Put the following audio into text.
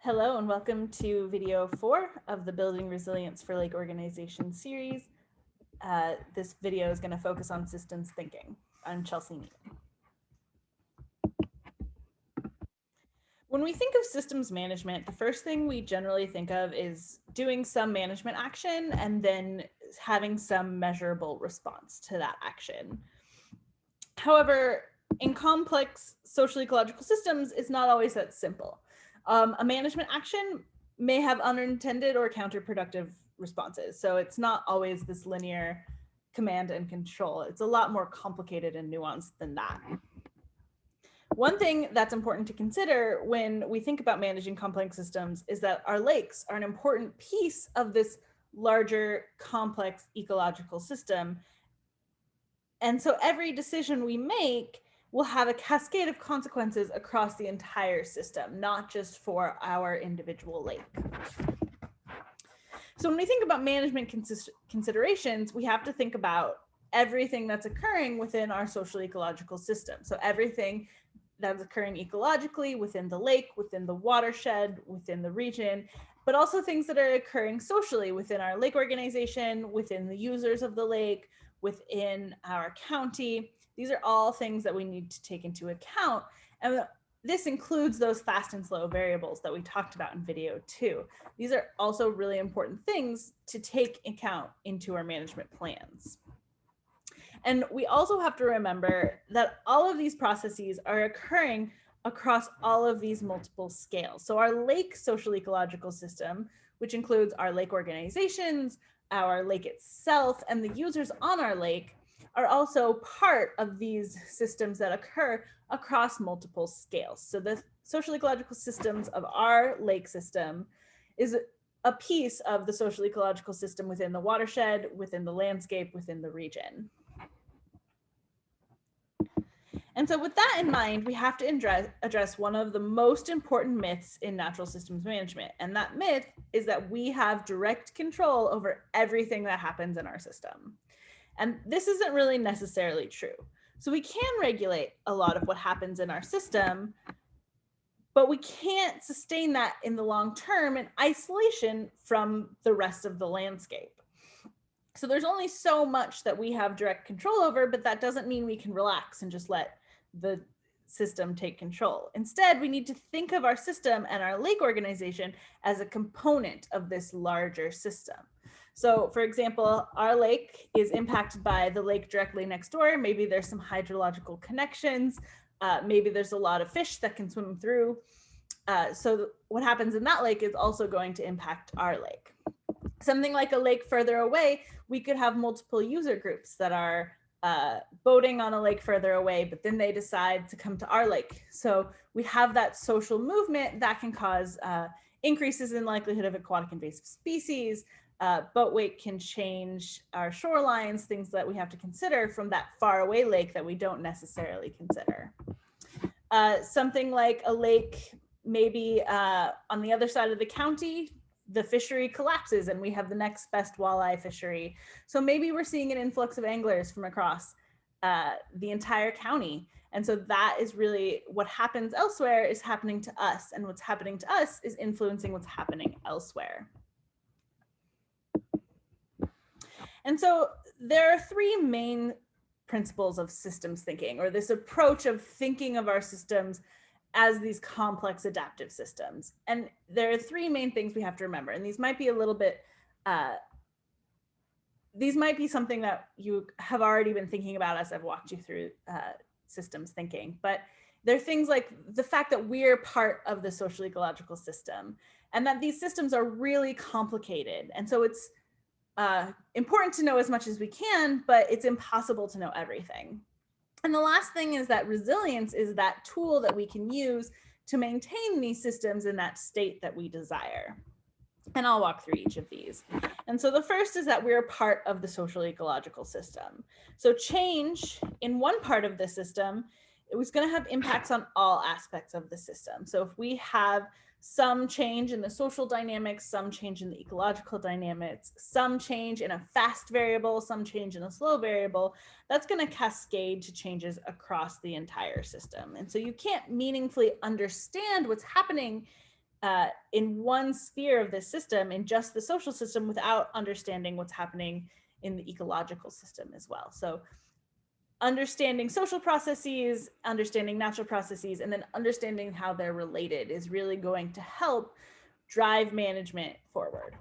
Hello and welcome to video 4 of the Building Resilience for Lake Organization series. This video is going to focus on systems thinking. I'm Chelsea Needham. When we think of systems management, the first thing we generally think of is doing some management action and then having some measurable response to that action. However, in complex social ecological systems, it's not always that simple. A management action may have unintended or counterproductive responses. So it's not always this linear command and control. It's a lot more complicated and nuanced than that. One thing that's important to consider when we think about managing complex systems is that our lakes are an important piece of this larger complex ecological system. And so every decision we make will have a cascade of consequences across the entire system, not just for our individual lake. So when we think about management considerations, we have to think about everything that's occurring within our social ecological system. So everything that's occurring ecologically within the lake, within the watershed, within the region, but also things that are occurring socially within our lake organization, within the users of the lake, within our county. These are all things that we need to take into account. And this includes those fast and slow variables that we talked about in video 2. These are also really important things to take account into our management plans. And we also have to remember that all of these processes are occurring across all of these multiple scales. So our lake social ecological system, which includes our lake organizations, our lake itself, and the users on our lake, are also part of these systems that occur across multiple scales. So the social ecological systems of our lake system is a piece of the social ecological system within the watershed, within the landscape, within the region. And so with that in mind, we have to address one of the most important myths in natural systems management. And that myth is that we have direct control over everything that happens in our system. And this isn't really necessarily true. So we can regulate a lot of what happens in our system, but we can't sustain that in the long term in isolation from the rest of the landscape. So there's only so much that we have direct control over, but that doesn't mean we can relax and just let the system take control. Instead, we need to think of our system and our lake organization as a component of this larger system. So for example, our lake is impacted by the lake directly next door. Maybe there's some hydrological connections. Maybe there's a lot of fish that can swim through. So what happens in that lake is also going to impact our lake. Something like a lake further away, we could have multiple user groups that are boating on a lake further away, but then they decide to come to our lake. So we have that social movement that can cause increases in likelihood of aquatic invasive species. Boat weight can change our shorelines, things that we have to consider from that far away lake that we don't necessarily consider. Something like a lake, maybe on the other side of the county, the fishery collapses and we have the next best walleye fishery. So maybe we're seeing an influx of anglers from across the entire county. And so that is really what happens elsewhere is happening to us. And what's happening to us is influencing what's happening elsewhere. And so there are three main principles of systems thinking, or this approach of thinking of our systems as these complex adaptive systems. And there are three main things we have to remember. And these might be a little bit, these might be something that you have already been thinking about as I've walked you through systems thinking. But they're things like the fact that we're part of the social ecological system and that these systems are really complicated. And so it's important to know as much as we can, but it's impossible to know everything. And the last thing is that resilience is that tool that we can use to maintain these systems in that state that we desire. And I'll walk through each of these. And so the first is that we're part of the social ecological system. So change in one part of the system, it was going to have impacts on all aspects of the system. So if we have some change in the social dynamics, some change in the ecological dynamics, some change in a fast variable, some change in a slow variable, that's going to cascade to changes across the entire system. And so you can't meaningfully understand what's happening in one sphere of this system, in just the social system, without understanding what's happening in the ecological system as well. So understanding social processes, understanding natural processes, and then understanding how they're related is really going to help drive management forward.